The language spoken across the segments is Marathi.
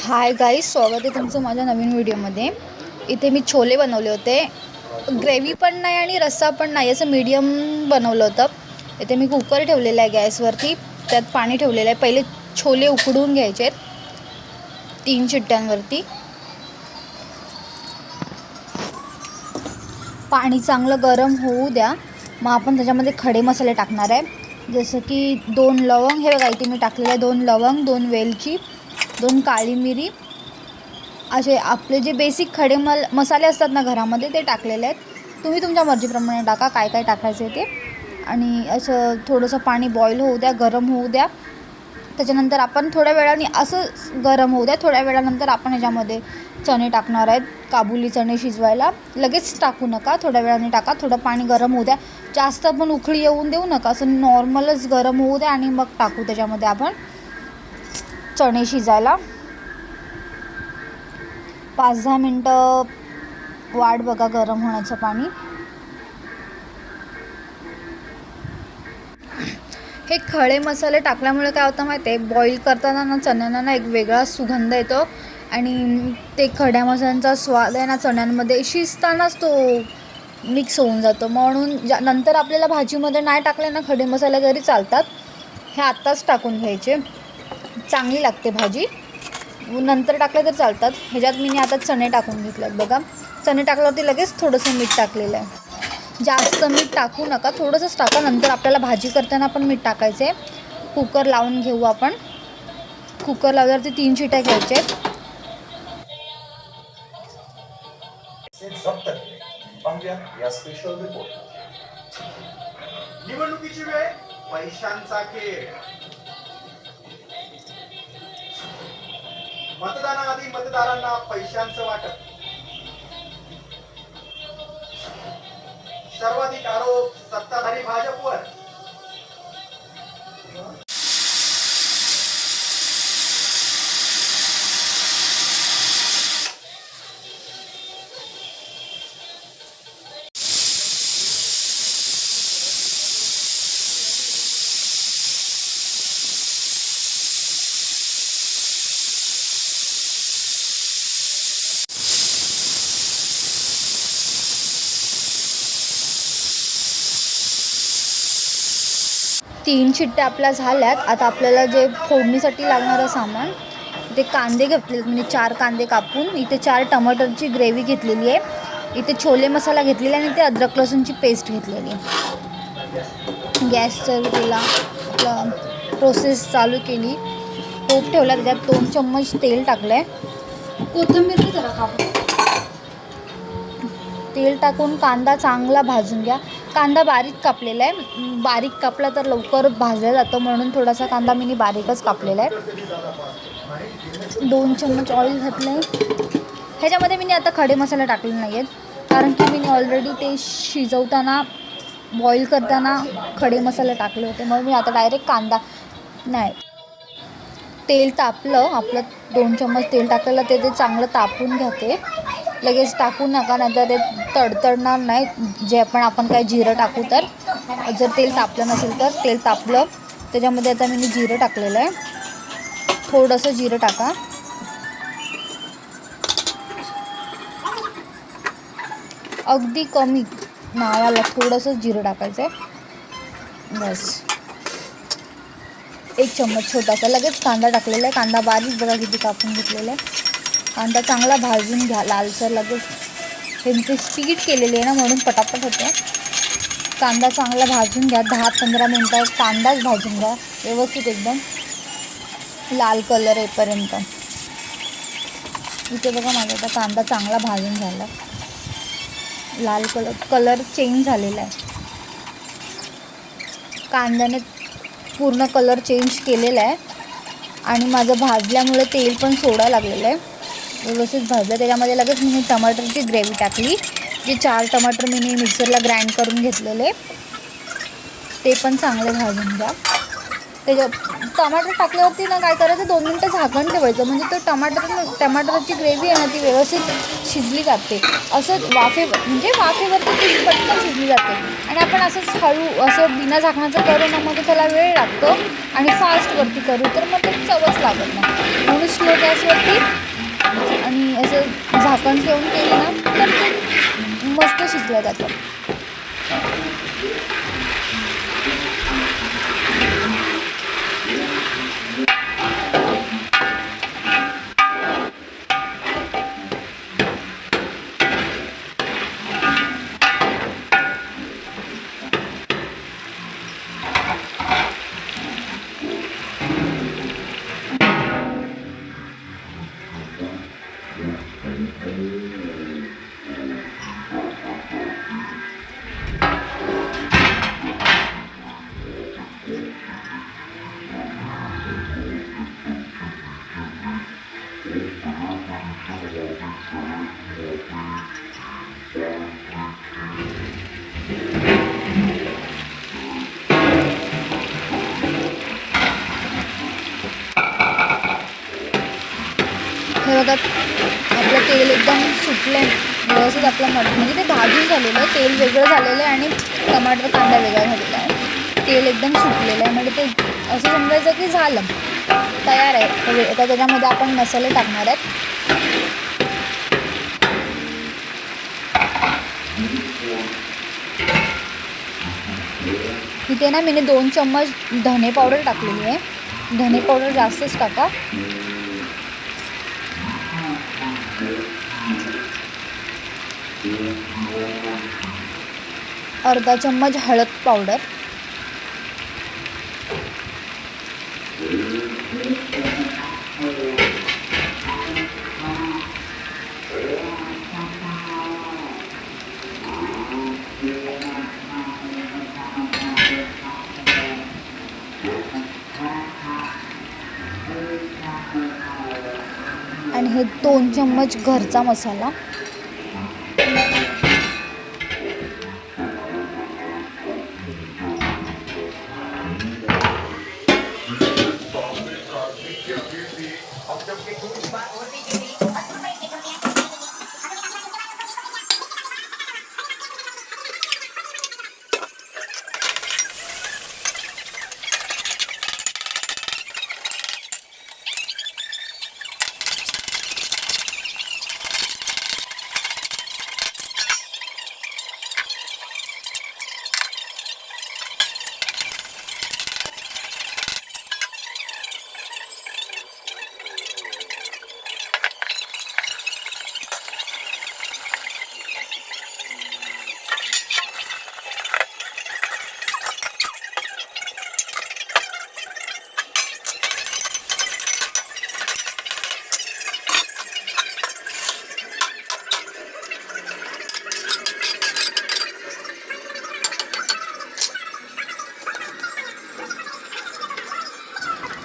हाय गाईज, स्वागत आहे तुमचं माझ्या नवीन व्हिडिओमध्ये. इथे मी छोले बनवले होते. ग्रेव्ही पण नाही आणि रस्सा पण नाही, असं मीडियम बनवलं होतं. इथे मी कुकर ठेवलेला आहे गॅसवरती, त्यात पाणी ठेवलेलं आहे. पहिले छोले उकडून घ्यायचे 3 शिट्ट्यांवरती. पाणी चांगलं गरम होऊ द्या. मग आपण त्याच्यामध्ये खडे मसाले टाकणार आहे, जसं की 2 लवंग. हे बघा, इथे मी टाकलेलं आहे 2 लवंग, 2 वेलची, 2 काळी मिरी. असे आपले जे बेसिक खडे मसाले असतात ना घरामध्ये, ते टाकलेले आहेत. तुम्ही तुमच्या मर्जीप्रमाणे टाका काय काय टाकायचं आहे ते. आणि असं थोडंसं पाणी बॉईल होऊ द्या, गरम होऊ द्या. त्याच्यानंतर आपण थोड्या वेळाने असं गरम होऊ द्या. थोड्या वेळानंतर आपण ह्याच्यामध्ये चणे टाकणार आहेत. काबुली चणे शिजवायला लगेच टाकू नका, थोड्या वेळाने टाका. थोडं पाणी गरम होऊ द्या, जास्त पण उकळी येऊन देऊ नका. असं नॉर्मलच गरम होऊ द्या आणि मग टाकू त्याच्यामध्ये आपण चणे शिजायला. 5-10 मिनटं वाट बघा गरम होण्याचं पाणी. हे खडे मसाले टाकल्यामुळे काय होतं माहिती आहे, बॉईल करताना ना चण्यांना ना एक वेगळा सुगंध येतो आणि ते खड्या मसाल्यांचा स्वाद आहे ना चण्यांमध्ये शिजतानाच तो मिक्स होऊन जातो. म्हणून नंतर आपल्याला भाजीमध्ये नाही टाकले ना खडे मसाले तरी चालतात. हे आत्ताच टाकून घ्यायचे, चांगली लागते भाजी. नंतर टाकले तर चालतात. ह्याच्यात मी आता चणे टाकून घेतलेत बघा. चणे टाकल्यावरती लगेच थोडंसं मीठ टाकलेलं आहे. जास्त मीठ टाकू नका, थोडंसंच टाका. नंतर आपल्याला भाजी करताना पण मीठ टाकायचं आहे. कुकर लावून घेऊ आपण. कुकर लावल्यावरती 3 शिट्ट्या घ्यायच्या आहेत. निवडणुकीची वेळ, पैशांचा खेळ. मतदानाआधी मतदारांना पैशांचं वाटप. सर्वाधिक आरोप सत्ताधारी भाजपवर. तीन शिट्ट्या आपल्या झाल्यात. आता आपल्याला जे फोडणीसाठी लागणारं सामान, ते कांदे घेतलेत म्हणजे 4 कांदे कापून. इथे 4 टमाटरची ग्रेव्ही घेतलेली आहे. इथे छोले मसाला घेतलेला आहे आणि ते अद्रक लसूणची पेस्ट घेतलेली आहे. गॅस चालू केला, आपला प्रोसेस चालू केली. टोप ठेवला, त्याच्यात 2 चम्मच तेल टाकलं आहे. कोथिंबीर जरा कापून तेल टाकून कांदा चांगला भाजून घ्या. कांदा बारीक कापलेला आहे. बारीक कापला तर लवकर भाजला जातं, म्हणून थोडासा कांदा मी बारीकच कापलेला आहे. 2 चम्मच ऑइल घातलं आहे. ह्याच्यामध्ये मी आता खडे मसाले टाकले नाही आहेत, कारण की मी ऑलरेडी ते शिजवताना बॉईल करताना खडे मसाले टाकले होते. मग मी आता डायरेक्ट कांदा नाही. तेल तापलं आपलं, 2 चम्मच तेल टाकलेलं, ते चांगलं तापून घ्या. लगेच टाकू नका, नाहीतर ते तडतडणार नाही. जे आपण काय जिरं टाकू, तर जर तेल तापलं नसेल तर. तेल तापलं, त्याच्यामध्ये आता मी जिरं टाकलेलं आहे. थोडंसं जिरं टाका. अगदी कमी नावाला थोडंसं जिरं टाकायचं आहे बस. 1 चम्मच छोटासा. लगेच कांदा टाकलेला आहे. कांदा बारीक बघा किती कापून घेतलेला आहे. कांदा चांगला भाजून घ्या लालसर. लगेच त्यांची स्पीड केलेली आहे ना, म्हणून पटापट होतं. कांदा चांगला भाजून घ्या. 10-15 मिनटं कांदाच भाजून घ्या व्यवस्थित, एकदम लाल कलर येईपर्यंत. इथे बघा माझा आता कांदा चांगला भाजून झाला. लाल कलर चेंज झालेला आहे. कांद्याने पूर्ण कलर चेंज केलेला आहे आणि माझं भाजल्यामुळे तेल पण सोडायला लागलेलं आहे. व्यवस्थित भाजलं. त्याच्यामध्ये लगेच मी टमाटरची ग्रेव्ही टाकली. जे 4 टमाटर मी मिक्सरला ग्राइंड करून घेतलेले, ते पण चांगले भाजून घ्या. त्याच्यात टमाटर टाकल्यावरती ना काय करायचं 2 मिनटं झाकण ठेवायचं, म्हणजे तो टमाटरची ग्रेव्ही आहे ना ती व्यवस्थित शिजली जाते. असं म्हणजे वाफेवरती ती पटकन शिजली जाते. आणि आपण असंच हळू असं बिना झाकणाचं करू ना मग त्याला वेळ लागतो, आणि फास्टवरती करू तर मग ते चवच लागत नाही. म्हणून स्लो गॅसवरती आणि असं झाकण ठेवून केलं ना तर ते मस्त शिजलं जातं. हे बघा आपलं तेल एकदम सुटलं आहे व्यवस्थित. आपलं म्हणजे ते भाजून झालेलं आहे, तेल वेगळं झालेलं आहे आणि टमाटर कांदा वेगळा झालेला आहे. तेल एकदम सुटलेलं आहे म्हणजे ते असं समजायचं की झालं, तयार आहे. आता त्याच्यामध्ये आपण मसाले टाकणार आहेत. इथे ना मी 2 चम्मच धने पावडर टाकलेली आहे. धने पावडर जास्तच टाका. अर्धा चम्मच हळद पावडर, आणि हे 2 चम्मच घरचा मसाला,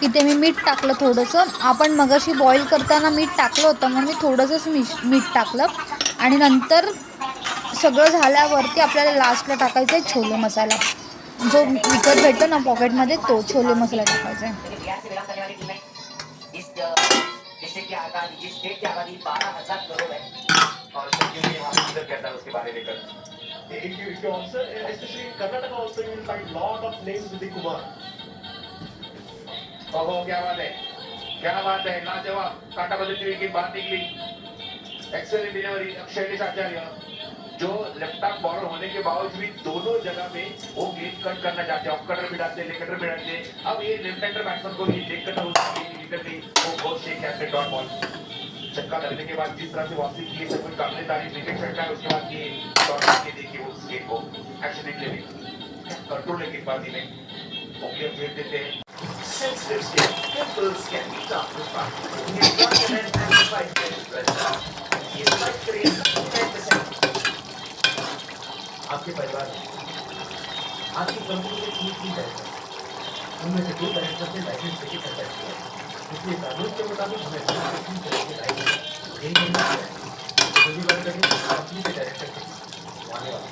इथे मी मीठ टाकलं थोडंसं. आपण मगाशी बॉईल करताना मीठ टाकलं होतं म्हणून मी थोडंसंच मीठ टाकलं. आणि नंतर सगळं झाल्यावरती आपल्याला लास्टला टाकायचं आहे छोले मसाला, जो विकत भेटतो ना पॉकेटमध्ये, तो छोले मसाला टाकायचा आहे. क्या बात है, लाजवाब, कांटा बदलती हुई बात निकली. एक्सेलेंट डिलीवरी शैलेश आचार्य, जो लेफ्ट आर्म बॉलर होने के बावजूद भी दोनों जगह पे वो गेंद कट करना चाहते हैं. ऑफ कटर भी डालते, लेग कटर भी डालते. अब ये लेफ्ट हैंडर बैट्समैन को ये लेग कटर निकल गई, वो बहुत शेक है डॉट बॉल. छक्का लगने के बाद जिस तरह से वापसी की सब कुछ काबिल तारीफ. विकेट छटका है, उसके बाद ये डॉट के देखिए वो स्केट को एक्शन निकले कंट्रोल है गेंदबाजी में. ओके फेर देते हैं. Sensitive skin, pimples can be tough to fight. It's not an amplified pressure. ये फाइट करिए 10%. आपके परिवार में आपकी कंपनी के 3 डायरेक्टर, उनमें से 2 डायरेक्टर से लाइसेंस लेके कंडक्ट किया. इसलिए कानून के मुताबिक हमें 3 तरह के लाइसेंस देनी है. जो भी बात करें कंपनी के डायरेक्टर के आने वाले